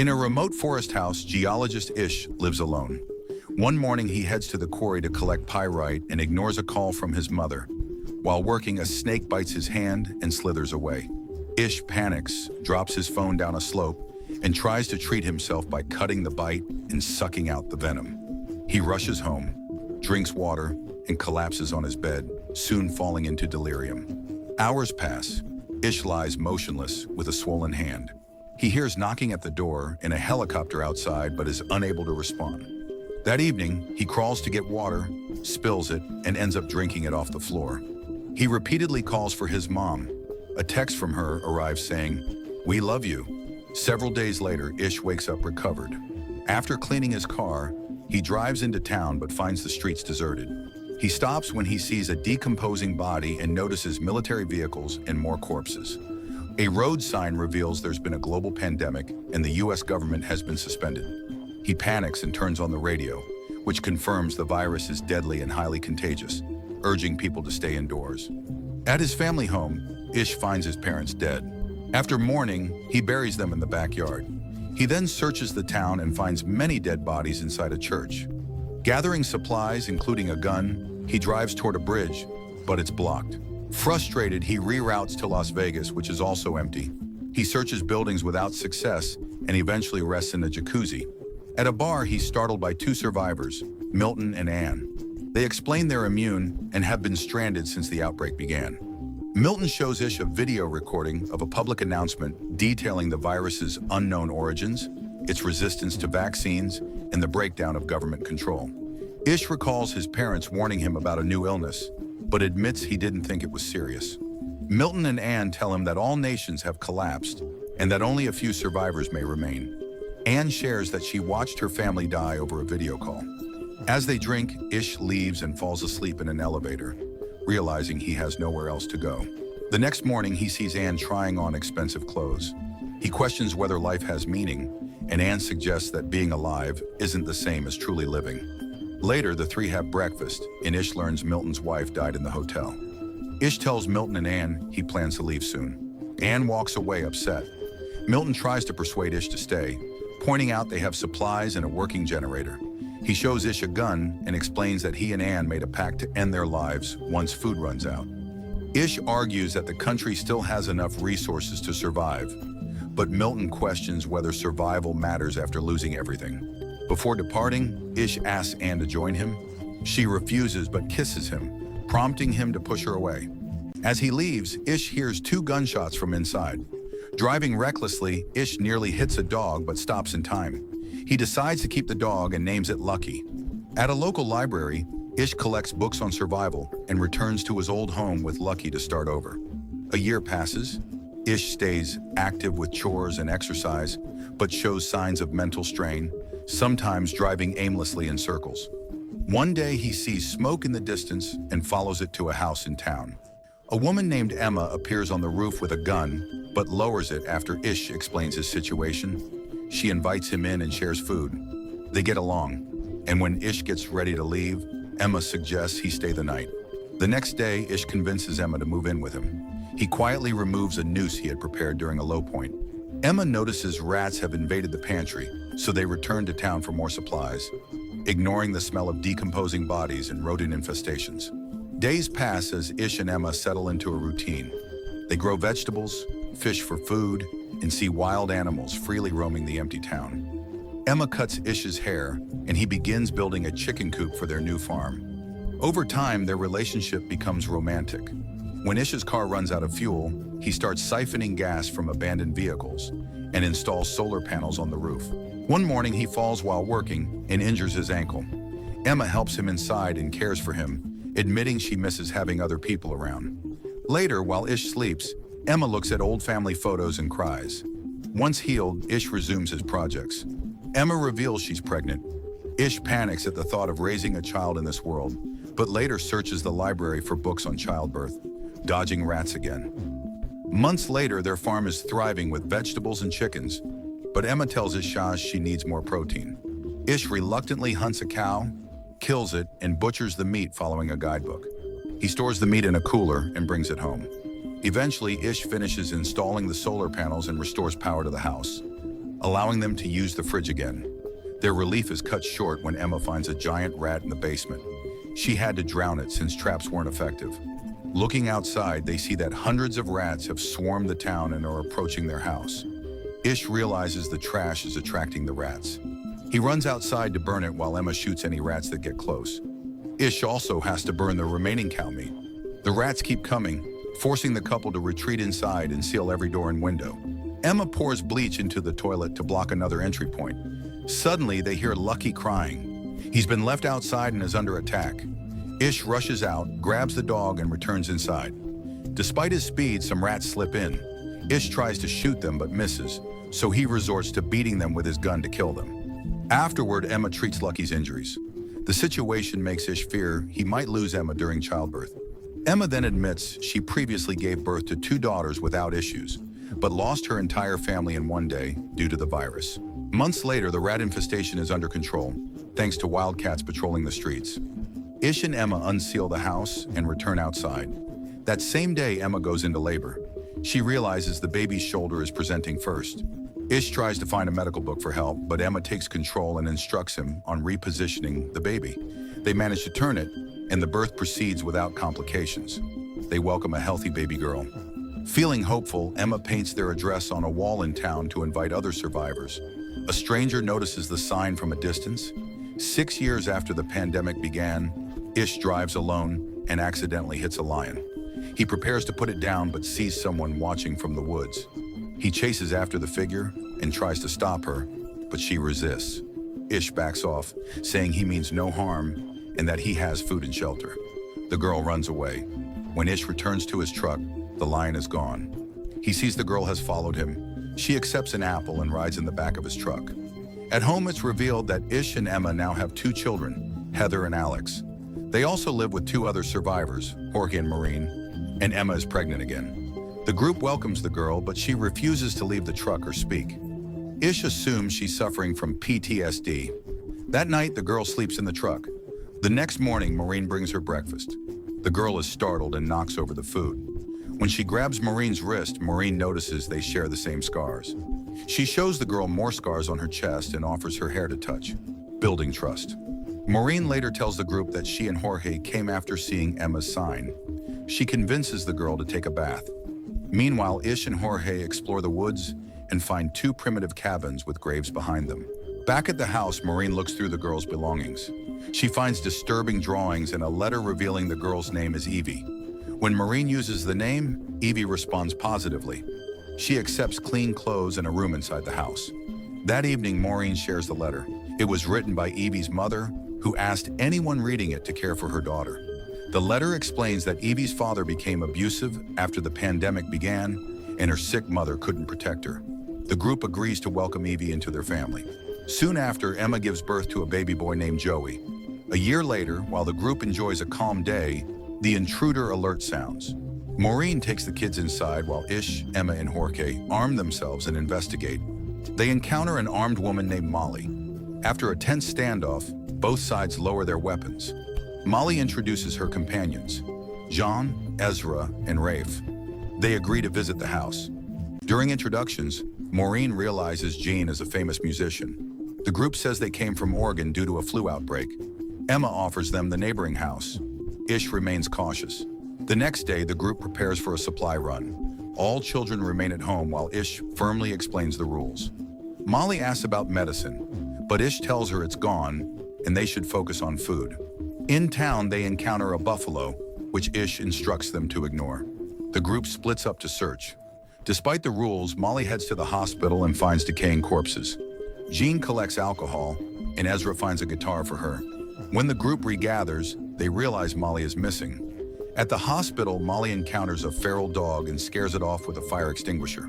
In a remote forest house, geologist Ish lives alone. One morning, he heads to the quarry to collect pyrite and ignores a call from his mother. While working, a snake bites his hand and slithers away. Ish panics, drops his phone down a slope, and tries to treat himself by cutting the bite and sucking out the venom. He rushes home, drinks water, and collapses on his bed, soon falling into delirium. Hours pass. Ish lies motionless with a swollen hand. He hears knocking at the door and a helicopter outside, but is unable to respond. That evening, he crawls to get water, spills it, and ends up drinking it off the floor. He repeatedly calls for his mom. A text from her arrives saying, "We love you." Several days later, Ish wakes up recovered. After cleaning his car, he drives into town but finds the streets deserted. He stops when he sees a decomposing body and notices military vehicles and more corpses. A road sign reveals there's been a global pandemic and the US government has been suspended. He panics and turns on the radio, which confirms the virus is deadly and highly contagious, urging people to stay indoors. At his family home, Ish finds his parents dead. After mourning, he buries them in the backyard. He then searches the town and finds many dead bodies inside a church. Gathering supplies, including a gun, he drives toward a bridge, but it's blocked. Frustrated, he reroutes to Las Vegas, which is also empty. He searches buildings without success and eventually rests in a jacuzzi. At a bar, he's startled by two survivors, Milton and Anne. They explain they're immune and have been stranded since the outbreak began. Milton shows Ish a video recording of a public announcement detailing the virus's unknown origins, its resistance to vaccines, and the breakdown of government control. Ish recalls his parents warning him about a new illness, but admits he didn't think it was serious. Milton and Anne tell him that all nations have collapsed and that only a few survivors may remain. Anne shares that she watched her family die over a video call. As they drink, Ish leaves and falls asleep in an elevator, realizing he has nowhere else to go. The next morning, he sees Anne trying on expensive clothes. He questions whether life has meaning, and Anne suggests that being alive isn't the same as truly living. Later, the three have breakfast, and Ish learns Milton's wife died in the hotel. Ish tells Milton and Anne he plans to leave soon. Anne walks away upset. Milton tries to persuade Ish to stay, pointing out they have supplies and a working generator. He shows Ish a gun and explains that he and Anne made a pact to end their lives once food runs out. Ish argues that the country still has enough resources to survive, but Milton questions whether survival matters after losing everything. Before departing, Ish asks Anne to join him. She refuses but kisses him, prompting him to push her away. As he leaves, Ish hears two gunshots from inside. Driving recklessly, Ish nearly hits a dog but stops in time. He decides to keep the dog and names it Lucky. At a local library, Ish collects books on survival and returns to his old home with Lucky to start over. A year passes. Ish stays active with chores and exercise, but shows signs of mental strain, sometimes driving aimlessly in circles. One day he sees smoke in the distance and follows it to a house in town. A woman named Emma appears on the roof with a gun, but lowers it after Ish explains his situation. She invites him in and shares food. They get along, and when Ish gets ready to leave, Emma suggests he stay the night. The next day, Ish convinces Emma to move in with him. He quietly removes a noose he had prepared during a low point. Emma notices rats have invaded the pantry, so they return to town for more supplies, ignoring the smell of decomposing bodies and rodent infestations. Days pass as Ish and Emma settle into a routine. They grow vegetables, fish for food, and see wild animals freely roaming the empty town. Emma cuts Ish's hair, and he begins building a chicken coop for their new farm. Over time, their relationship becomes romantic. When Ish's car runs out of fuel, he starts siphoning gas from abandoned vehicles and installs solar panels on the roof. One morning, he falls while working and injures his ankle. Emma helps him inside and cares for him, admitting she misses having other people around. Later, while Ish sleeps, Emma looks at old family photos and cries. Once healed, Ish resumes his projects. Emma reveals she's pregnant. Ish panics at the thought of raising a child in this world, but later searches the library for books on childbirth, dodging rats again. Months later, their farm is thriving with vegetables and chickens, but Emma tells Ish she needs more protein. Ish reluctantly hunts a cow, kills it, and butchers the meat following a guidebook. He stores the meat in a cooler and brings it home. Eventually, Ish finishes installing the solar panels and restores power to the house. allowing them to use the fridge again. Their relief is cut short when Emma finds a giant rat in the basement. She had to drown it since traps weren't effective. Looking outside, they see that hundreds of rats have swarmed the town and are approaching their house. Ish realizes the trash is attracting the rats. He runs outside to burn it while Emma shoots any rats that get close. Ish also has to burn the remaining cow meat. The rats keep coming, forcing the couple to retreat inside and seal every door and window. Emma pours bleach into the toilet to block another entry point. Suddenly, they hear Lucky crying. He's been left outside and is under attack. Ish rushes out, grabs the dog, and returns inside. Despite his speed, some rats slip in. Ish tries to shoot them but misses, so he resorts to beating them with his gun to kill them. Afterward, Emma treats Lucky's injuries. The situation makes Ish fear he might lose Emma during childbirth. Emma then admits she previously gave birth to 2 daughters without issues, but lost her entire family in one day due to the virus. Months later, the rat infestation is under control, thanks to wildcats patrolling the streets. Ish and Emma unseal the house and return outside. That same day, Emma goes into labor. She realizes the baby's shoulder is presenting first. Ish tries to find a medical book for help, but Emma takes control and instructs him on repositioning the baby. They manage to turn it, and the birth proceeds without complications. They welcome a healthy baby girl. Feeling hopeful, Emma paints their address on a wall in town to invite other survivors. A stranger notices the sign from a distance. 6 years after the pandemic began, Ish drives alone and accidentally hits a lion. He prepares to put it down but sees someone watching from the woods. He chases after the figure and tries to stop her, but she resists. Ish backs off, saying he means no harm and that he has food and shelter. The girl runs away. When Ish returns to his truck, the lion is gone. He sees the girl has followed him. She accepts an apple and rides in the back of his truck. At home, it's revealed that Ish and Emma now have 2 children, Heather and Alex. They also live with 2 other survivors, Jorge and Maureen, and Emma is pregnant again. The group welcomes the girl, but she refuses to leave the truck or speak. Ish assumes she's suffering from PTSD. That night, the girl sleeps in the truck. The next morning, Maureen brings her breakfast. The girl is startled and knocks over the food. When she grabs Maureen's wrist, Maureen notices they share the same scars. She shows the girl more scars on her chest and offers her hair to touch, building trust. Maureen later tells the group that she and Jorge came after seeing Emma's sign. She convinces the girl to take a bath. Meanwhile, Ish and Jorge explore the woods and find 2 primitive cabins with graves behind them. Back at the house, Maureen looks through the girl's belongings. She finds disturbing drawings and a letter revealing the girl's name is Evie. When Maureen uses the name, Evie responds positively. She accepts clean clothes and a room inside the house. That evening, Maureen shares the letter. It was written by Evie's mother, who asked anyone reading it to care for her daughter. The letter explains that Evie's father became abusive after the pandemic began, and her sick mother couldn't protect her. The group agrees to welcome Evie into their family. Soon after, Emma gives birth to a baby boy named Joey. A year later, while the group enjoys a calm day, the intruder alert sounds. Maureen takes the kids inside while Ish, Emma, and Jorge arm themselves and investigate. They encounter an armed woman named Molly. After a tense standoff, both sides lower their weapons. Molly introduces her companions, John, Ezra, and Rafe. They agree to visit the house. During introductions, Maureen realizes Gene is a famous musician. The group says they came from Oregon due to a flu outbreak. Emma offers them the neighboring house. Ish remains cautious. The next day, the group prepares for a supply run. All children remain at home while Ish firmly explains the rules. Molly asks about medicine, but Ish tells her it's gone and they should focus on food. In town, they encounter a buffalo, which Ish instructs them to ignore. The group splits up to search. Despite the rules, Molly heads to the hospital and finds decaying corpses. Jean collects alcohol, and Ezra finds a guitar for her. When the group regathers, they realize Molly is missing. At the hospital, Molly encounters a feral dog and scares it off with a fire extinguisher.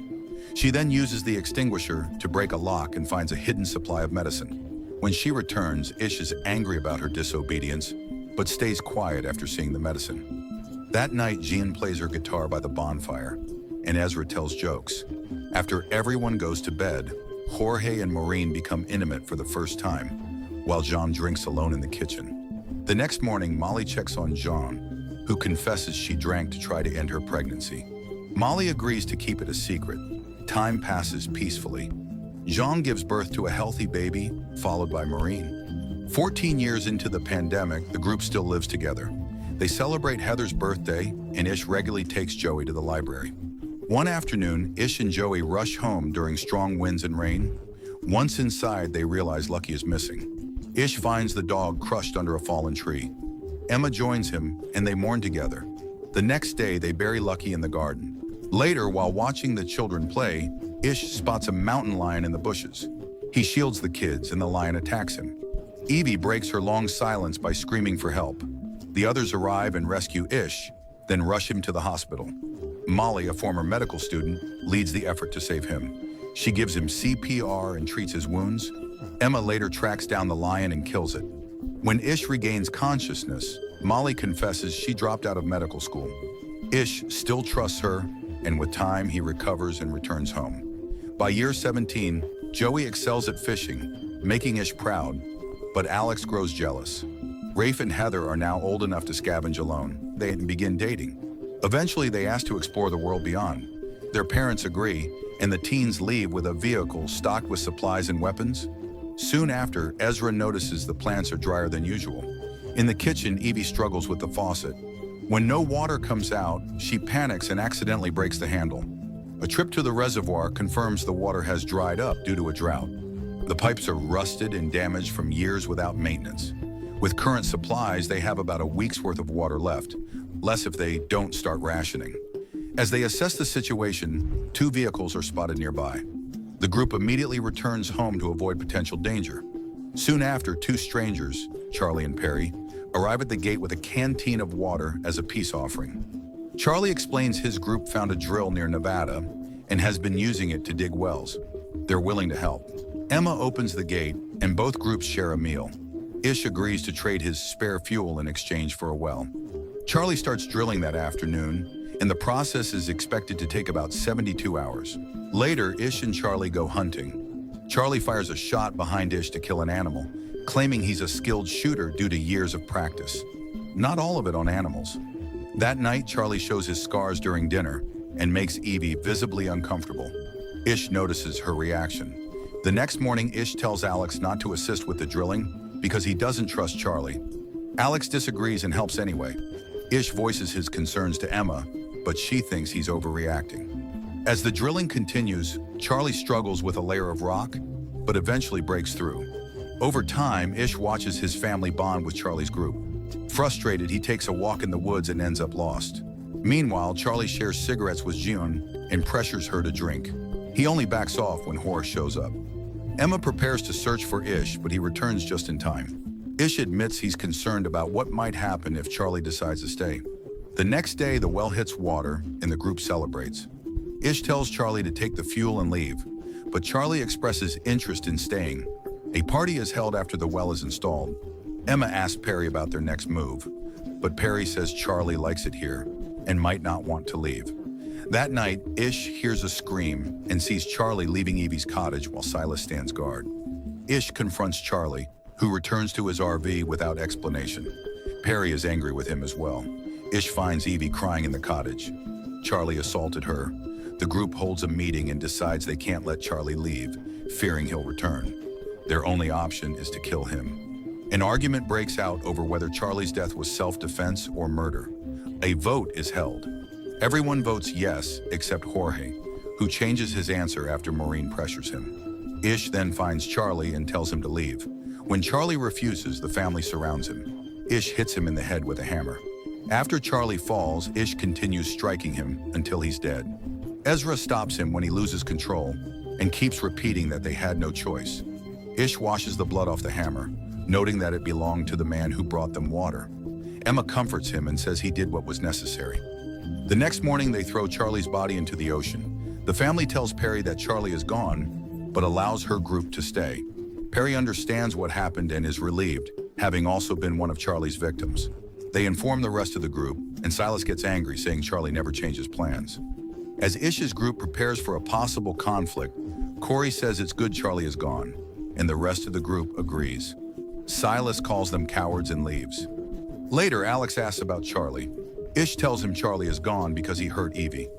She then uses the extinguisher to break a lock and finds a hidden supply of medicine. When she returns, Ish is angry about her disobedience, but stays quiet after seeing the medicine. That night, Jean plays her guitar by the bonfire, and Ezra tells jokes. After everyone goes to bed, Jorge and Maureen become intimate for the first time, while Jean drinks alone in the kitchen. The next morning, Molly checks on Jean, who confesses she drank to try to end her pregnancy. Molly agrees to keep it a secret. Time passes peacefully. Jean gives birth to a healthy baby, followed by Maureen. 14 years into the pandemic, the group still lives together. They celebrate Heather's birthday, and Ish regularly takes Joey to the library. One afternoon, Ish and Joey rush home during strong winds and rain. Once inside, they realize Lucky is missing. Ish finds the dog crushed under a fallen tree. Emma joins him, and they mourn together. The next day, they bury Lucky in the garden. Later, while watching the children play, Ish spots a mountain lion in the bushes. He shields the kids, and the lion attacks him. Evie breaks her long silence by screaming for help. The others arrive and rescue Ish, then rush him to the hospital. Molly, a former medical student, leads the effort to save him. She gives him CPR and treats his wounds. Emma later tracks down the lion and kills it. When Ish regains consciousness, Molly confesses she dropped out of medical school. Ish still trusts her, and with time, he recovers and returns home. By year 17, Joey excels at fishing, making Ish proud, but Alex grows jealous. Rafe and Heather are now old enough to scavenge alone. They begin dating. Eventually, they ask to explore the world beyond. Their parents agree, and the teens leave with a vehicle stocked with supplies and weapons. Soon after, Ezra notices the plants are drier than usual. In the kitchen, Evie struggles with the faucet. When no water comes out, she panics and accidentally breaks the handle. A trip to the reservoir confirms the water has dried up due to a drought. The pipes are rusted and damaged from years without maintenance. With current supplies, they have about a week's worth of water left, less if they don't start rationing. As they assess the situation, 2 vehicles are spotted nearby. The group immediately returns home to avoid potential danger. Soon after, 2 strangers, Charlie and Perry, arrive at the gate with a canteen of water as a peace offering. Charlie explains his group found a drill near Nevada and has been using it to dig wells. They're willing to help. Emma opens the gate, and both groups share a meal. Ish agrees to trade his spare fuel in exchange for a well. Charlie starts drilling that afternoon, and the process is expected to take about 72 hours. Later, Ish and Charlie go hunting. Charlie fires a shot behind Ish to kill an animal, claiming he's a skilled shooter due to years of practice. Not all of it on animals. That night, Charlie shows his scars during dinner and makes Evie visibly uncomfortable. Ish notices her reaction. The next morning, Ish tells Alex not to assist with the drilling because he doesn't trust Charlie. Alex disagrees and helps anyway. Ish voices his concerns to Emma, but she thinks he's overreacting. As the drilling continues, Charlie struggles with a layer of rock, but eventually breaks through. Over time, Ish watches his family bond with Charlie's group. Frustrated, he takes a walk in the woods and ends up lost. Meanwhile, Charlie shares cigarettes with June and pressures her to drink. He only backs off when Horace shows up. Emma prepares to search for Ish, but he returns just in time. Ish admits he's concerned about what might happen if Charlie decides to stay. The next day, the well hits water, and the group celebrates. Ish tells Charlie to take the fuel and leave, but Charlie expresses interest in staying. A party is held after the well is installed. Emma asks Perry about their next move, but Perry says Charlie likes it here and might not want to leave. That night, Ish hears a scream and sees Charlie leaving Evie's cottage while Silas stands guard. Ish confronts Charlie, who returns to his RV without explanation. Perry is angry with him as well. Ish finds Evie crying in the cottage. Charlie assaulted her. The group holds a meeting and decides they can't let Charlie leave, fearing he'll return. Their only option is to kill him. An argument breaks out over whether Charlie's death was self-defense or murder. A vote is held. Everyone votes yes, except Jorge, who changes his answer after Maureen pressures him. Ish then finds Charlie and tells him to leave. When Charlie refuses, the family surrounds him. Ish hits him in the head with a hammer. After Charlie falls, Ish continues striking him until he's dead. Ezra stops him when he loses control and keeps repeating that they had no choice. Ish washes the blood off the hammer, noting that it belonged to the man who brought them water. Emma comforts him and says he did what was necessary. The next morning, they throw Charlie's body into the ocean. The family tells Perry that Charlie is gone, but allows her group to stay. Perry understands what happened and is relieved, having also been one of Charlie's victims. They inform the rest of the group, and Silas gets angry, saying Charlie never changes plans. As Ish's group prepares for a possible conflict, Corey says it's good Charlie is gone, and the rest of the group agrees. Silas calls them cowards and leaves. Later, Alex asks about Charlie. Ish tells him Charlie is gone because he hurt Evie.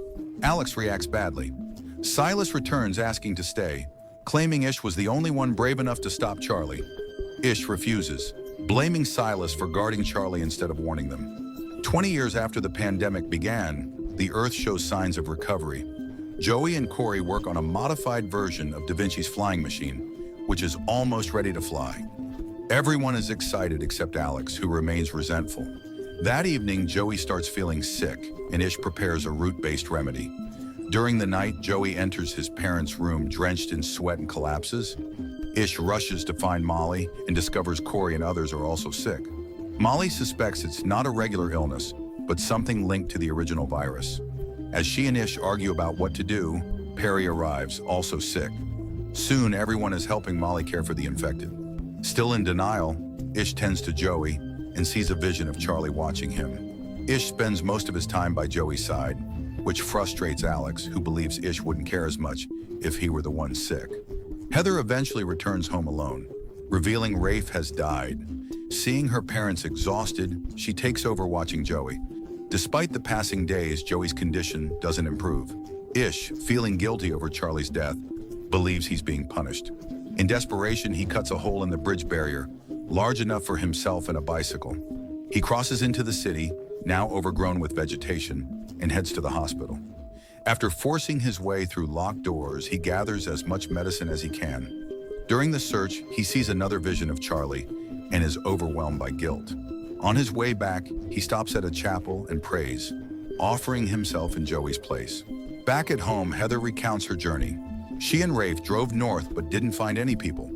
Alex reacts badly. Silas returns asking to stay, claiming Ish was the only one brave enough to stop Charlie. Ish refuses, blaming Silas for guarding Charlie instead of warning them. 20 years after the pandemic began, the Earth shows signs of recovery. Joey and Corey work on a modified version of Da Vinci's flying machine, which is almost ready to fly. Everyone is excited except Alex, who remains resentful. That evening, Joey starts feeling sick, and Ish prepares a root-based remedy. During the night, Joey enters his parents' room drenched in sweat and collapses. Ish rushes to find Molly and discovers Corey and others are also sick. Molly suspects it's not a regular illness, but something linked to the original virus. As she and Ish argue about what to do, Perry arrives, also sick. Soon, everyone is helping Molly care for the infected. Still in denial, Ish tends to Joey and sees a vision of Charlie watching him. Ish spends most of his time by Joey's side, which frustrates Alex, who believes Ish wouldn't care as much if he were the one sick. Heather eventually returns home alone, revealing Rafe has died. Seeing her parents exhausted, she takes over watching Joey. Despite the passing days, Joey's condition doesn't improve. Ish, feeling guilty over Charlie's death, believes he's being punished. In desperation, he cuts a hole in the bridge barrier, large enough for himself and a bicycle. He crosses into the city, now overgrown with vegetation, and heads to the hospital. After forcing his way through locked doors, he gathers as much medicine as he can. During the search, he sees another vision of Charlie and is overwhelmed by guilt. On his way back, he stops at a chapel and prays, offering himself in Joey's place. Back at home, Heather recounts her journey. She and Rafe drove north but didn't find any people.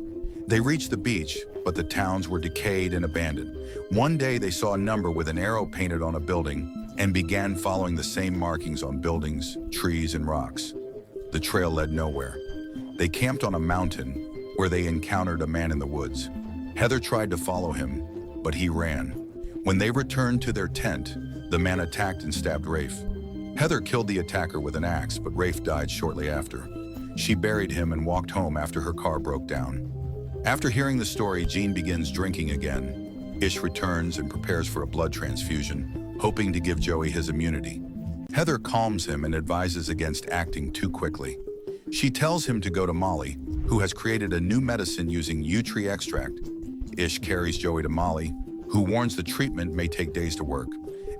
They reached the beach, but the towns were decayed and abandoned. One day they saw a number with an arrow painted on a building and began following the same markings on buildings, trees, and rocks. The trail led nowhere. They camped on a mountain where they encountered a man in the woods. Heather tried to follow him, but he ran. When they returned to their tent, the man attacked and stabbed Rafe. Heather killed the attacker with an axe, but Rafe died shortly after. She buried him and walked home after her car broke down. After hearing the story, Jean begins drinking again. Ish returns and prepares for a blood transfusion, hoping to give Joey his immunity. Heather calms him and advises against acting too quickly. She tells him to go to Molly, who has created a new medicine using yew tree extract. Ish carries Joey to Molly, who warns the treatment may take days to work.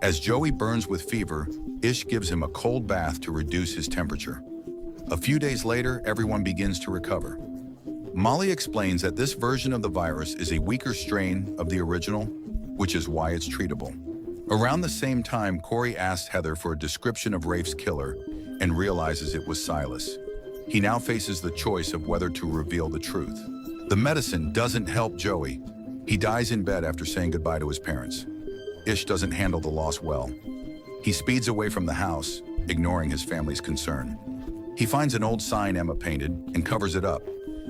As Joey burns with fever, Ish gives him a cold bath to reduce his temperature. A few days later, everyone begins to recover. Molly explains that this version of the virus is a weaker strain of the original, which is why it's treatable. Around the same time, Corey asks Heather for a description of Rafe's killer and realizes it was Silas. He now faces the choice of whether to reveal the truth. The medicine doesn't help Joey. He dies in bed after saying goodbye to his parents. Ish doesn't handle the loss well. He speeds away from the house, ignoring his family's concern. He finds an old sign Emma painted and covers it up,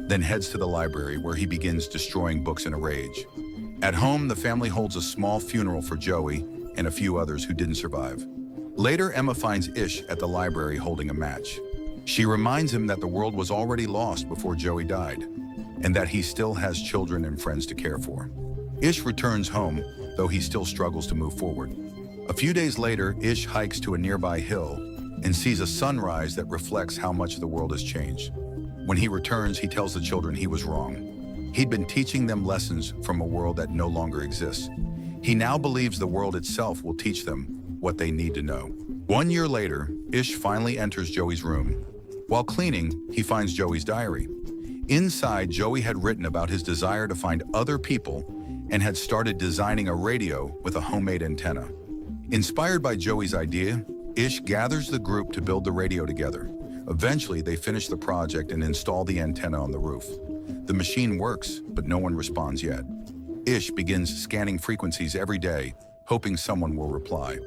then heads to the library where he begins destroying books in a rage. At home, the family holds a small funeral for Joey and a few others who didn't survive. Later, Emma finds Ish at the library holding a match. She reminds him that the world was already lost before Joey died, and that he still has children and friends to care for. Ish returns home, though he still struggles to move forward. A few days later, Ish hikes to a nearby hill and sees a sunrise that reflects how much the world has changed. When he returns, he tells the children he was wrong. He'd been teaching them lessons from a world that no longer exists. He now believes the world itself will teach them what they need to know. 1 year later, Ish finally enters Joey's room. While cleaning, he finds Joey's diary. Inside, Joey had written about his desire to find other people and had started designing a radio with a homemade antenna. Inspired by Joey's idea, Ish gathers the group to build the radio together. Eventually, they finish the project and install the antenna on the roof. The machine works, but no one responds yet. Ish begins scanning frequencies every day, hoping someone will reply.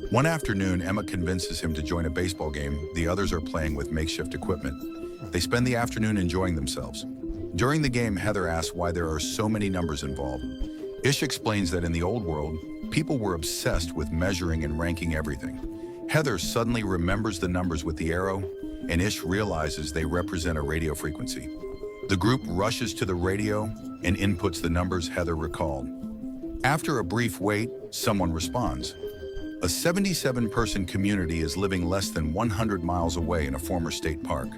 One afternoon, Emma convinces him to join a baseball game. The others are playing with makeshift equipment. They spend the afternoon enjoying themselves. During the game, Heather asks why there are so many numbers involved. Ish explains that in the old world, people were obsessed with measuring and ranking everything. Heather suddenly remembers the numbers with the arrow, and Ish realizes they represent a radio frequency. The group rushes to the radio and inputs the numbers Heather recalled. After a brief wait, someone responds. A 77-person community is living less than 100 miles away in a former state park.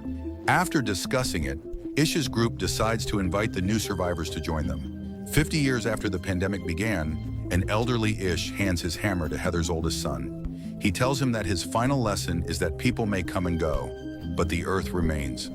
After discussing it, Ish's group decides to invite the new survivors to join them. 50 years after the pandemic began, an elderly Ish hands his hammer to Heather's oldest son. He tells him that his final lesson is that people may come and go, but the Earth remains.